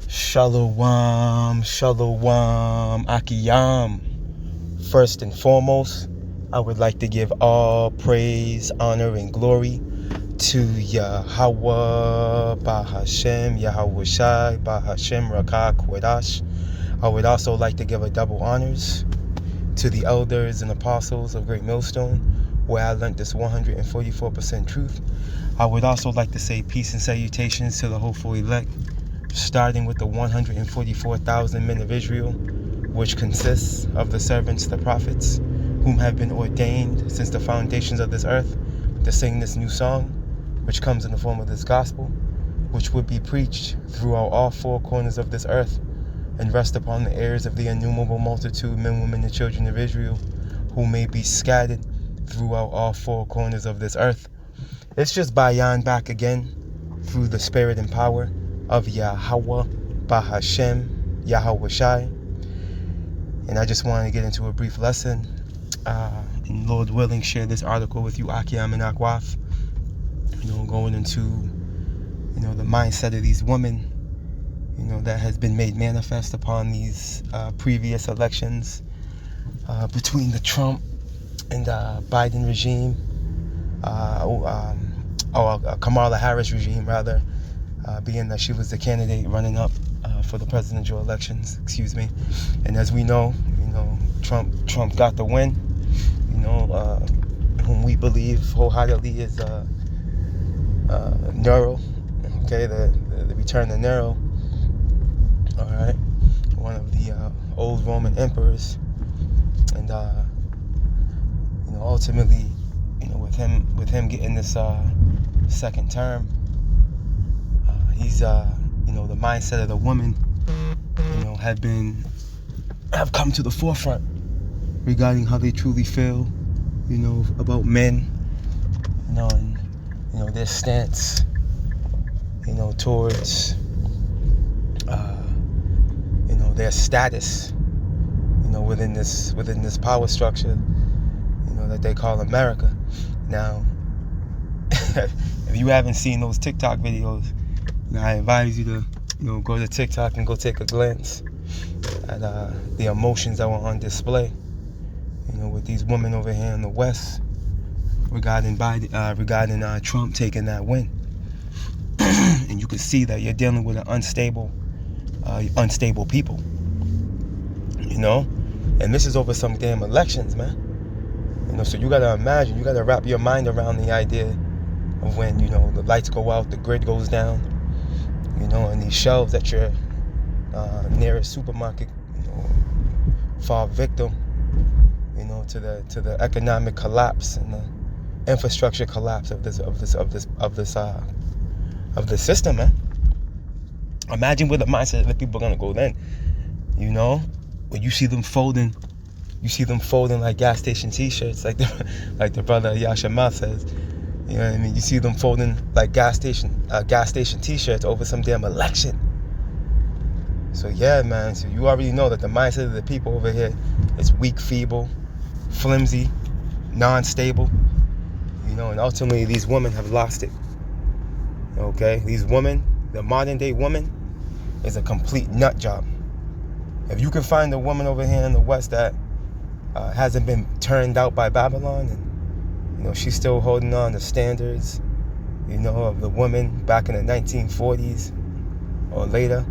Shalom, shalom, akiyam. First and foremost, I would like to give all praise, honor, and glory to Yahweh, Bahashem, Yahweh Shai, Bahashem, Rakah, Kwedash. I would also like to give a double honors to the elders and apostles of Great Millstone, where I learned this 144% truth. I would also like to say peace and salutations to the hopeful elect, starting with the 144,000 men of Israel, which consists of the servants, the prophets, whom have been ordained since the foundations of this earth to sing this new song, which comes in the form of this gospel, which would be preached throughout all four corners of this earth and rest upon the ears of the innumerable multitude, men, women, and children of Israel, who may be scattered throughout all four corners of this earth. It's just Bayan back again through the spirit and power of Yahweh, Bahashem, Yahweh Shai. And I just wanted to get into a brief lesson, and Lord willing, share this article with you, Akiam and Akwaf. Going into, the mindset of these women, that has been made manifest upon these previous elections between the Trump and Biden regime, Kamala Harris regime, rather, being that she was the candidate running up for the presidential elections, and as we know, Trump got the win, whom we believe wholeheartedly is Nero, the return of Nero, all right, one of the old Roman emperors, and ultimately, with him getting this second term, he's the mindset of the woman, have come to the forefront regarding how they truly feel, about men, and their stance, towards their status, within this power structure, that they call America. Now, if you haven't seen those TikTok videos, I advise you to, go to TikTok and go take a glance at the emotions that were on display, with these women over here in the West regarding Trump taking that win. And you can see that you're dealing with an unstable people, and this is over some damn elections, man. So you gotta imagine, you gotta wrap your mind around the idea of when, the lights go out, the grid goes down, and these shelves at your nearest supermarket, fall victim, to the economic collapse and the infrastructure collapse of this system, man. Imagine where the mindset of the people are gonna go then, when you see them folding like gas station t-shirts, like the brother Yashima says. You know what I mean? You see them folding like gas station t-shirts over some damn election. So yeah, man. So you already know that the mindset of the people over here is weak, feeble, flimsy, non-stable. And ultimately these women have lost it. Okay? These women, the modern day woman, is a complete nut job. If you can find a woman over here in the West that hasn't been turned out by Babylon, and she's still holding on to standards, of the women back in the 1940s or later,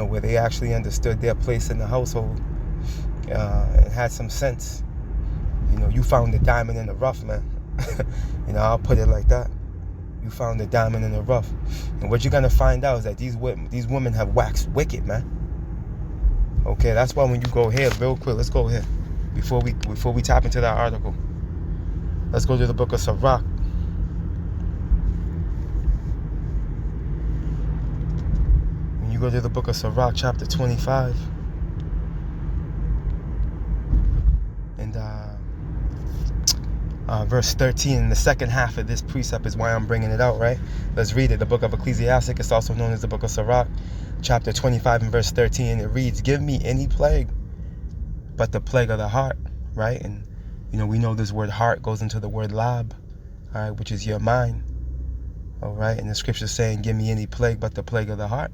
where they actually understood their place in the household and had some sense. You found the diamond in the rough, man. I'll put it like that. You found the diamond in the rough. And what you're gonna find out is that these women have waxed wicked, man. Okay, that's why when you go here, real quick, let's go here. Before we tap into that article, let's go to the book of Sirach. When you go to the book of Sirach, chapter 25, and verse 13, the second half of this precept is why I'm bringing it out, right? Let's read it. The book of Ecclesiastic is also known as the book of Sirach, chapter 25 and verse 13. It reads, "Give me any plague but the plague of the heart," right? And we know this word heart goes into the word lab, all right, which is your mind, all right? And the scripture's saying, give me any plague but the plague of the heart.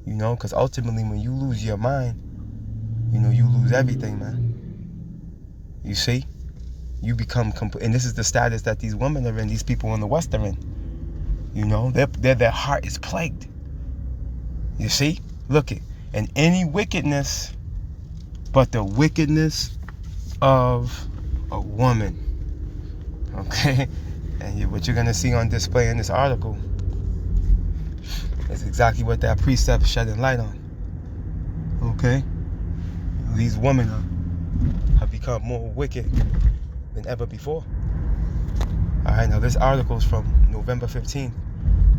You know, because ultimately when you lose your mind, you know, you lose everything, man. You see? You become complete. And this is the status that these women are in, these people in the West are in. You know, their heart is plagued. You see? Look it. And any wickedness but the wickedness of a woman. Okay? And what you're going to see on display in this article is exactly what that precept shedding light on. Okay? These women have become more wicked than ever before. Alright, now this article is from November 15th,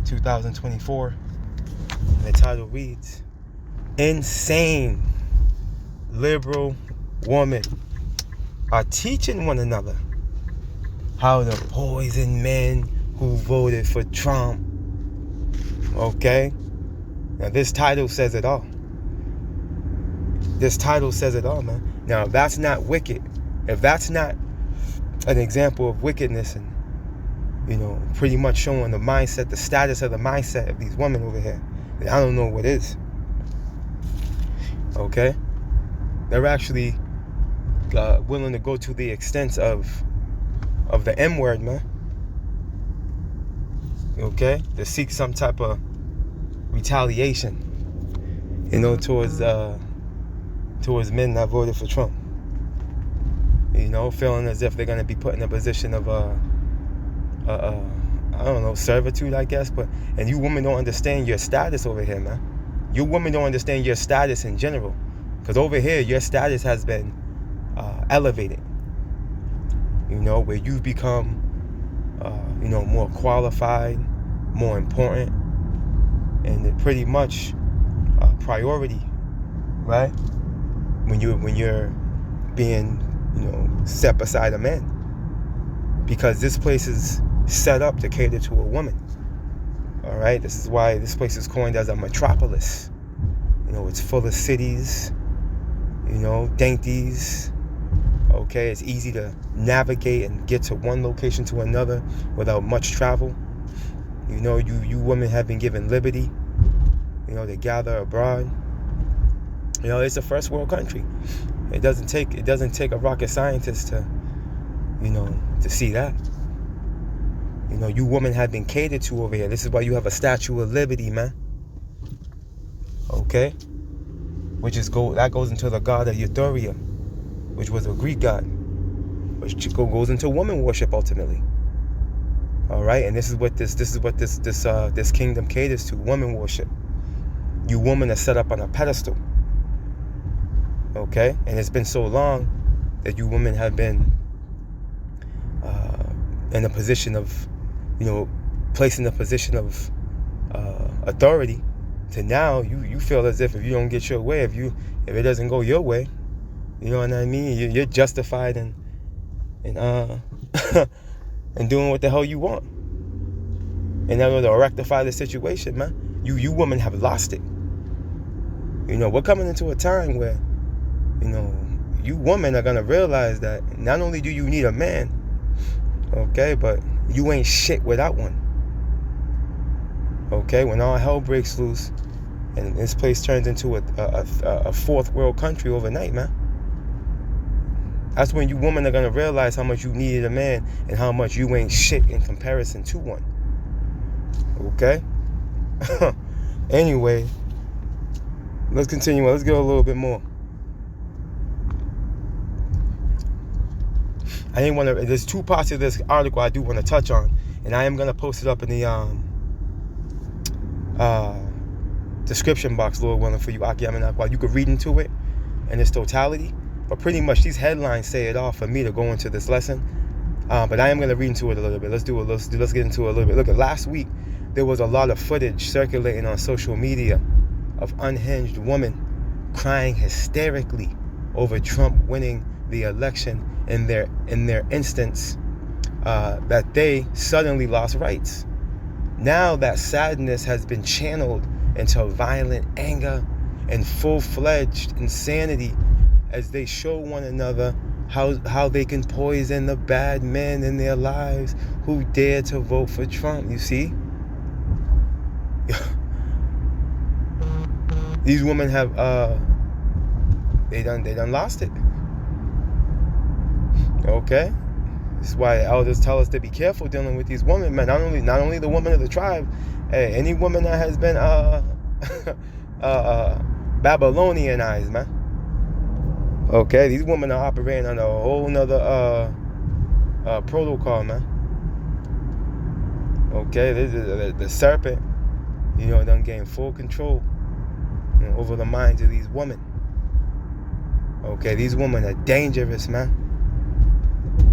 2024. And the title reads, Insane liberal women are teaching one another how to poison men who voted for Trump. Okay? Now this title says it all. This title says it all, man. Now if that's not wicked, if that's not an example of wickedness and, you know, pretty much showing the mindset, the status of the mindset of these women over here, then I don't know what is. Okay? They're actually willing to go to the extent of the M word, man. Okay? To seek some type of retaliation, you know, towards men that voted for Trump. You know, feeling as if they're going to be put in a position of I don't know, servitude, I guess. And you women don't understand your status over here, man. You women don't understand your status in general. Because over here, your status has been elevated. You know, where you've become, you know, more qualified, more important, and pretty much priority, right? When you're being, you know, set beside a man. Because this place is set up to cater to a woman. All right, this is why this place is coined as a metropolis. You know, it's full of cities, you know, dainties. Okay, it's easy to navigate and get to one location to another without much travel. You know, you women have been given liberty, you know, to gather abroad. You know, it's a first world country. It doesn't take a rocket scientist to, you know, to see that. You know, you women have been catered to over here. This is why you have a Statue of Liberty, man. Okay? That goes into the god of Euphoria, which was a Greek god, which goes into woman worship ultimately. All right, and this is what this kingdom caters to: woman worship. You women are set up on a pedestal. Okay, and it's been so long that you women have been in a position of, you know, placed in a position of authority. To now, you feel as if you don't get your way, if it doesn't go your way, you know what I mean? You're justified in and doing what the hell you want. In order to rectify the situation, man, you women have lost it. You know, we're coming into a time where, you know, you women are gonna realize that not only do you need a man, okay, but you ain't shit without one. Okay, when all hell breaks loose and this place turns into a fourth world country overnight, man, that's when you women are gonna realize how much you needed a man and how much you ain't shit in comparison to one. Okay? Anyway, let's continue on. Let's get a little bit more. There's two parts of this article I do want to touch on, and I am going to post it up in the description box, Lord willing, for you, Akiyamanakwa. You could read into it in its totality, but pretty much these headlines say it all for me to go into this lesson. But I am going to read into it a little bit. Let's get into it a little bit. Look, last week there was a lot of footage circulating on social media of unhinged women crying hysterically over Trump winning the election in their instance that they suddenly lost rights. Now that sadness has been channeled into violent anger and full-fledged insanity as they show one another how they can poison the bad men in their lives who dare to vote for Trump. You see? These women have they done lost it. Okay? That's why elders tell us to be careful dealing with these women, man. Not only the woman of the tribe, hey, any woman that has been Babylonianized, man. Okay, these women are operating on a whole nother protocol, man. Okay, the serpent, done gained full control over the minds of these women. Okay, these women are dangerous, man.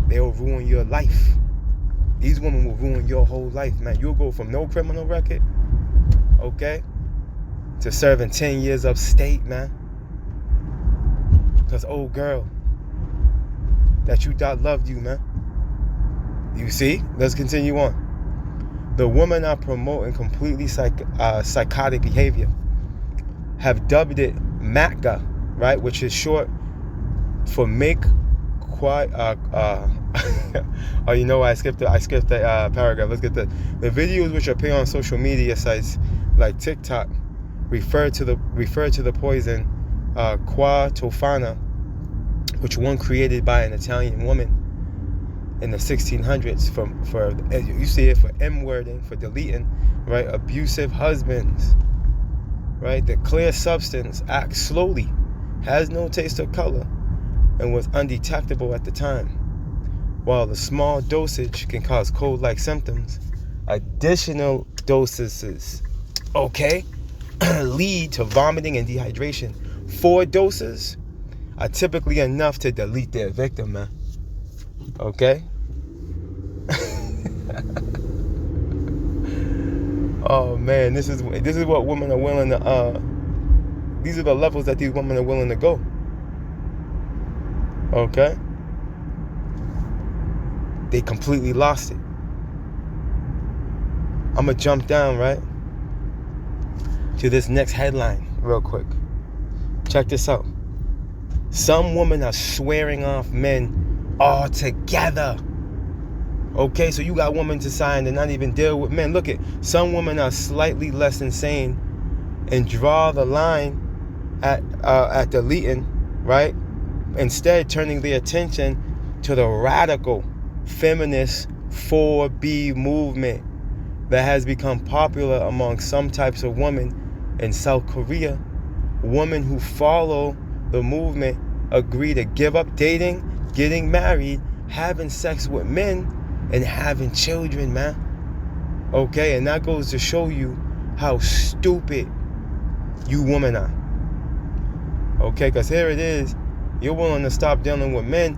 They'll ruin your life. These women will ruin your whole life, man. You'll go from no criminal record, okay, to serving 10 years upstate, man. Because old girl that you thought loved you, man. You see? Let's continue on. The women are promoting completely psychotic behavior. Have dubbed it Micah, right? Which is short for make quiet. Oh, you know what? I skipped the paragraph. Let's get the videos which appear on social media sites like TikTok refer to the poison qua tofana, which one created by an Italian woman in the 1600s for you see it for M-wording, for deleting, right? Abusive husbands, right? The clear substance acts slowly, has no taste or color, and was undetectable at the time. While the small dosage can cause cold-like symptoms, additional dosages, okay, lead to vomiting and dehydration. 4 doses are typically enough to delete their victim, man. Okay? Oh man, this is what women are willing to these are the levels that these women are willing to go. Okay? They completely lost it. I'm gonna jump down, right, to this next headline real quick. Check this out. Some women are swearing off men altogether. Okay, so you got women to sign and not even deal with men. Look at some women are slightly less insane and draw the line at deleting, right? Instead, turning their attention to the radical feminist 4B movement that has become popular among some types of women in South Korea. Women who follow the movement agree to give up dating, getting married, having sex with men, and having children, man. Okay, and that goes to show you how stupid you women are. Okay, because here it is. You're willing to stop dealing with men,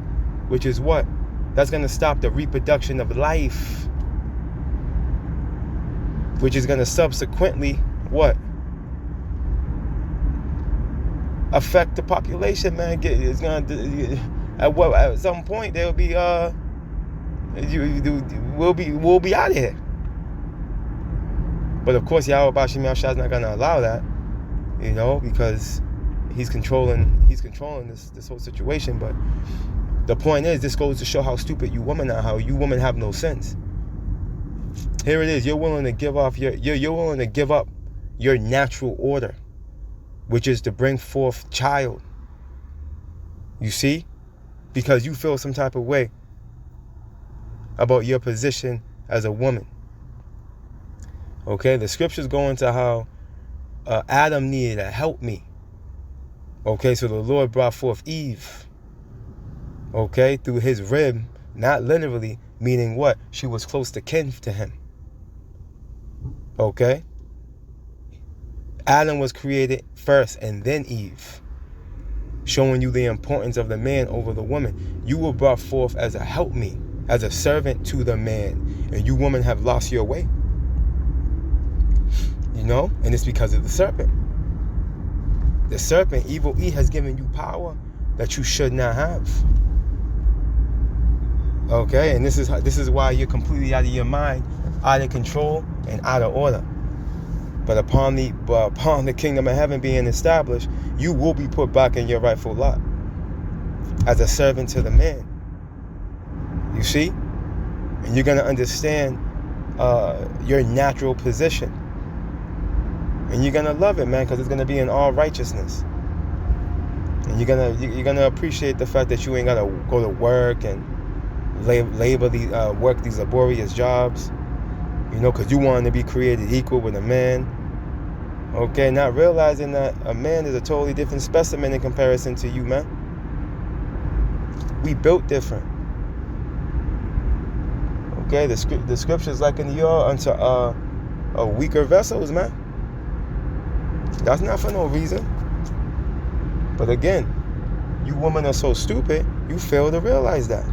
which is what? That's going to stop the reproduction of life, which is going to subsequently, what? Affect the population, man. It's going to, at some point, there'll be, we'll be out of here. But of course, Yahweh Bashim Yahshua is not going to allow that, because he's controlling this whole situation. But the point is, this goes to show how stupid you women are, how you women have no sense. Here it is. You're willing to give off you're willing to give up your natural order, which is to bring forth child. You see? Because you feel some type of way about your position as a woman. Okay, the scriptures go into how Adam needed a help me. Okay, so the Lord brought forth Eve. Okay, through his rib, not literally, meaning what? She was close to kin to him. Okay? Adam was created first and then Eve, showing you the importance of the man over the woman. You were brought forth as a helpmeet, as a servant to the man, and you women have lost your way. And it's because of the serpent. The serpent, evil E, has given you power that you should not have. Okay, and this is why you're completely out of your mind, out of control, and out of order. But upon the kingdom of heaven being established, you will be put back in your rightful lot as a servant to the man. You see? And you're going to understand your natural position. And you're gonna love it, man, because it's gonna be in all righteousness. And you're gonna appreciate the fact that you ain't gotta go to work and work these laborious jobs, because you want to be created equal with a man. Okay, not realizing that a man is a totally different specimen in comparison to you, man. We built different. Okay, the scriptures liken you all unto a weaker vessels, man. That's not for no reason. But again, you women are so stupid, you fail to realize that.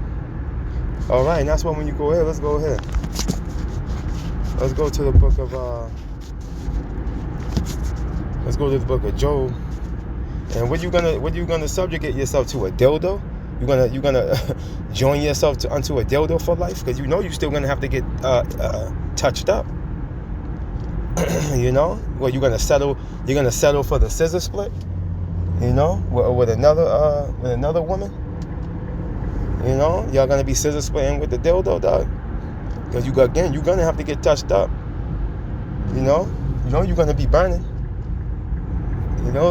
All right, and that's why when you go ahead, let's go ahead. Let's go to the book of Job. And what you gonna subjugate yourself to? A dildo? You gonna join yourself unto a dildo for life? Because you're still gonna have to get touched up. Well, you're gonna settle for the scissor split, with another woman. Y'all gonna be scissor splitting with the dildo, dog. Because you're gonna have to get touched up. You're gonna be burning.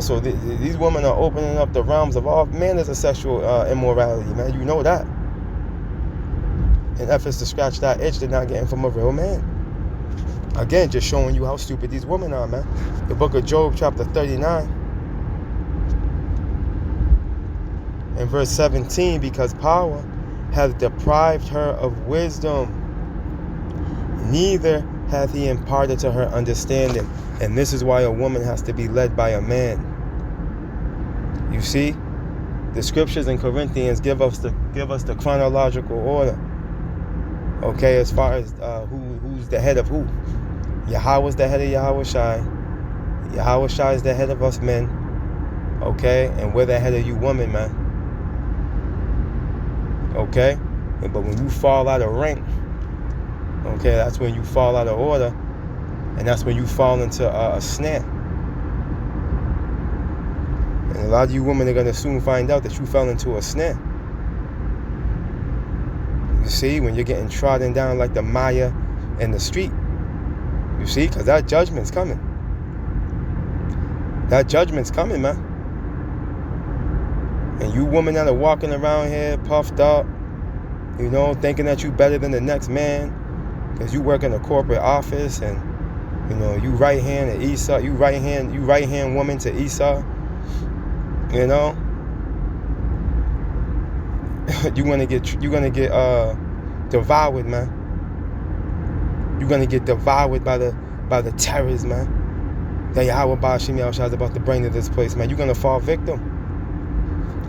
So these women are opening up the realms of all manners of sexual immorality, man. You know that. In efforts to scratch that itch they're not getting from a real man. Again, just showing you how stupid these women are, man. The book of Job, chapter 39, and verse 17, because power hath deprived her of wisdom, neither hath he imparted to her understanding. And this is why a woman has to be led by a man. You see, the scriptures in Corinthians give us the chronological order. Okay, as far as who's the head of who. Yahweh's the head of Yahushai. Yahushai is the head of us men. Okay, and we're the head of you women, man. Okay, but when you fall out of rank, okay, that's when you fall out of order. And that's when you fall into a snare. And a lot of you women are going to soon find out that you fell into a snare. You see, when you're getting trodden down like the mire in the street. You see, because that judgment's coming. That judgment's coming, man. And you women that are walking around here puffed up, thinking that you better than the next man because you work in a corporate office and you right hand to Esau, you right hand woman to Esau. You're gonna get devoured, man. You're gonna get devoured by the terrors, man. That Yahweh Ba'ashim Yahushua is about to bring to this place, man. You're gonna fall victim,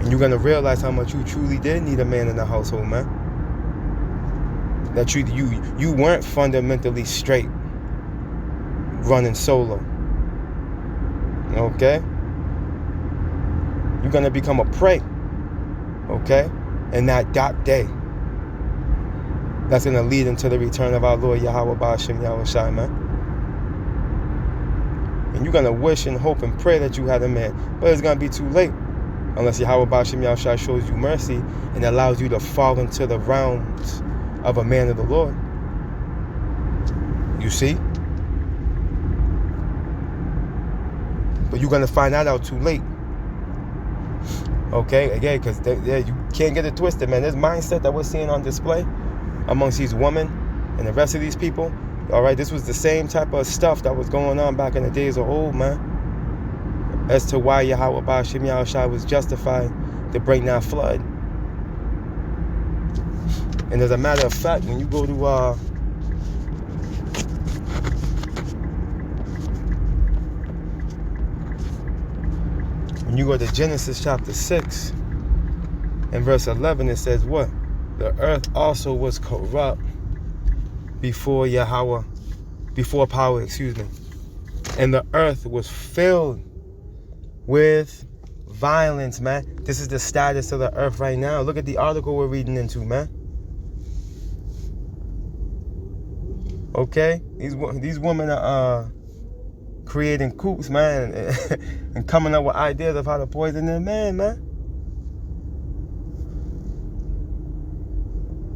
and you're gonna realize how much you truly did need a man in the household, man. That you weren't fundamentally straight, running solo. Okay? You're gonna become a prey. Okay? In that dark day. That's gonna lead into the return of our Lord Yahweh Ba'ashim Yahushua, man. And you're gonna wish and hope and pray that you had a man. But it's gonna be too late. Unless Yahweh Ba'ashim Yahushua shows you mercy and allows you to fall into the realms of a man of the Lord. You see? But you're going to find that out too late. Okay? Again, because you can't get it twisted, man. This mindset that we're seeing on display amongst these women and the rest of these people, all right, this was the same type of stuff that was going on back in the days of old, man. As to why Yahweh Ba'ashim Yahushua was justified to bring that flood. And as a matter of fact, when you go to when you go to Genesis chapter 6 and verse 11, it says what? The earth also was corrupt before power, and the earth was filled with violence, man. This is the status of the earth right now. Look at the article we're reading into, man. Okay, these women are creating coups, man, and coming up with ideas of how to poison their man, man.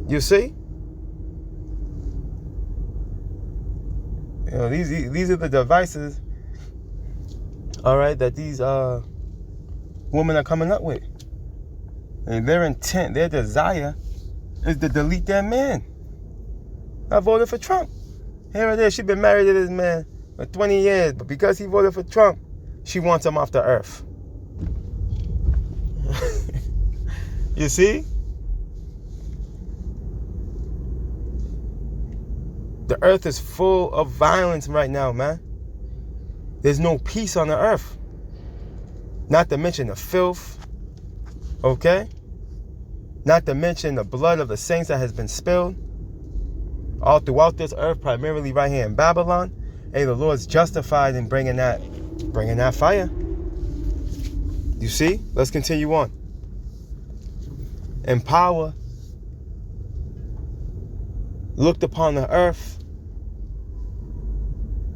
You see? These are the devices all right, that these women are coming up with. And their intent, their desire is to delete their man. I voted for Trump. Here it is. She's been married to this man for 20 years, but because he voted for Trump, she wants him off the earth. You see? The earth is full of violence right now, man. There's no peace on the earth. Not to mention the filth, okay? Not to mention the blood of the saints that has been spilled all throughout this earth, primarily right here in Babylon. Hey, the Lord's justified in bringing that fire. You see? Let's continue on. And power looked upon the earth,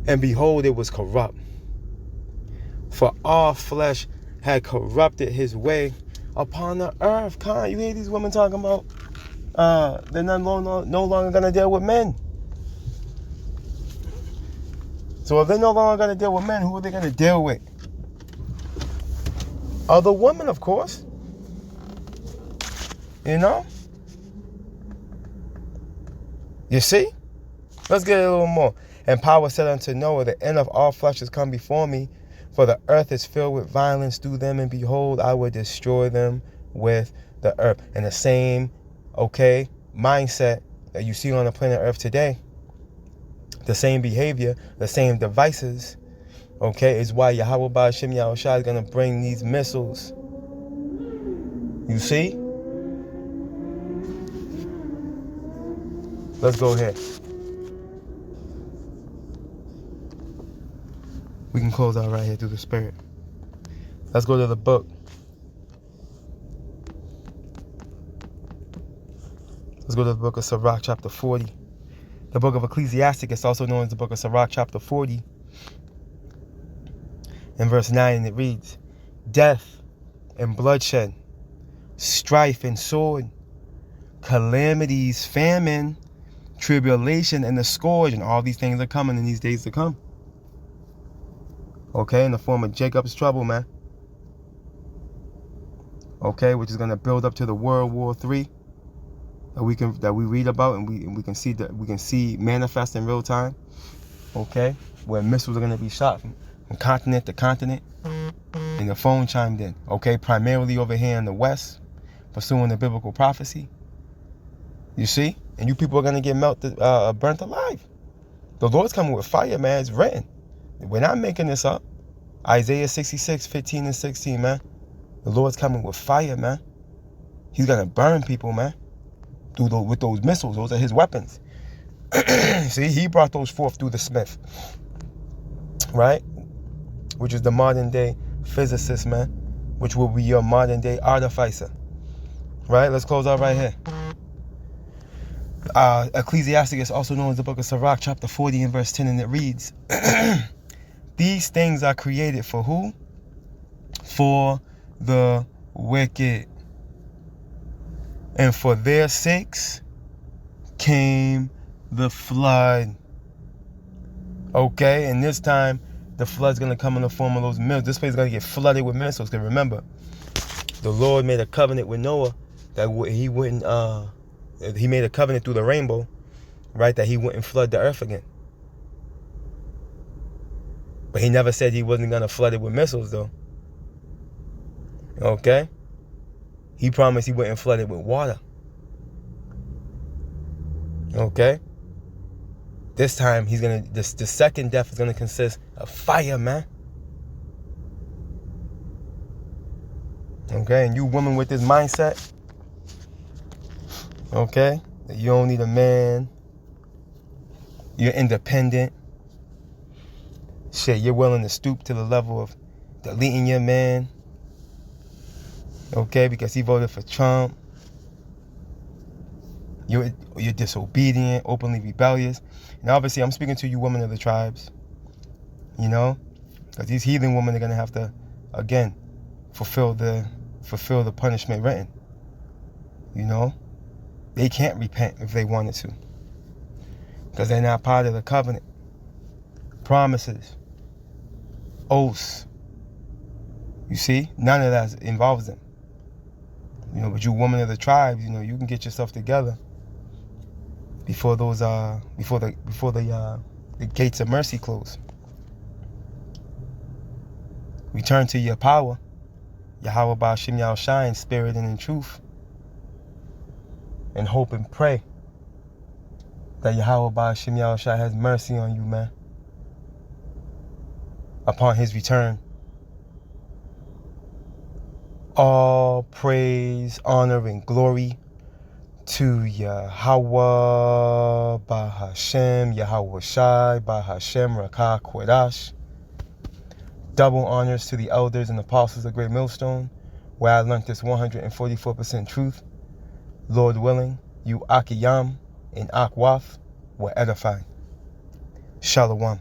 and behold, it was corrupt. For all flesh had corrupted his way upon the earth. You hear these women talking about they're no longer going to deal with men. So if they're no longer going to deal with men, who are they going to deal with? Other women, of course. You know? You see? Let's get a little more. And power said unto Noah, the end of all flesh has come before me, for the earth is filled with violence through them, and behold, I will destroy them with the earth. And the same, mindset that you see on the planet Earth today, the same behavior, the same devices, is why Yahweh Ba'ashem Yahushua is going to bring these missiles. You see? Let's go ahead. We can close out right here through the Spirit. Let's go to the book. Let's go to the book of Sirach, chapter 40. The book of Ecclesiasticus, also known as the book of Sirach, chapter 40. In verse 9, and it reads, death and bloodshed, strife and sword, calamities, famine, tribulation, and the scourge, and all these things are coming in these days to come. In the form of Jacob's trouble, man. Which is going to build up to the World War III that we read about and we can see manifest in real time. Where missiles are going to be shot from continent to continent. And the phone chimed in. Primarily over here in the West, pursuing the biblical prophecy. You see? And you people are going to get burnt alive. The Lord's coming with fire, man. It's written. We're not making this up. Isaiah 66, 15 and 16, man. The Lord's coming with fire, man. He's going to burn people, man. With those missiles. Those are his weapons. See, he brought those forth through the smith. Right? Which is the modern day physicist, man. Which will be your modern day artificer. Right? Let's close out right here. Ecclesiasticus, also known as the book of Sirach, chapter 40 and verse 10, and it reads, these things are created for who? For the wicked. And for their sakes came the flood. And this time the flood's going to come in the form of those missiles. This place is going to get flooded with missiles. Because remember, the Lord made a covenant with Noah that he wouldn't, he made a covenant through the rainbow, right, that he wouldn't flood the earth again. But he never said he wasn't going to flood it with missiles, though. He promised he wouldn't flood it with water. This time, the second death is going to consist of fire, man. And you women with this mindset, that you don't need a man, you're independent, you're willing to stoop to the level of deleting your man, because he voted for Trump. You're disobedient, openly rebellious. And obviously, I'm speaking to you women of the tribes, because these heathen women are going to have to, again, fulfill the punishment written. They can't repent if they wanted to, because they're not part of the covenant, promises, oaths, You see, none of that involves them. But you woman of the tribe, you can get yourself together before the gates of mercy close. Return to your power, Yahweh Ba'Shem Yahushua, in spirit and in truth, and hope and pray that Yahweh Ba'Shem Yahushua has mercy on you, man, upon his return. All praise, honor, and glory to Yahweh Ba'Hashem, Yahweh Shai Ba'Hashem Rakah Kodash. Double honors to the elders and apostles of Great Millstone, where I learned this 144% truth. Lord willing, you Akiyam and Akwaf will edify. Shalom.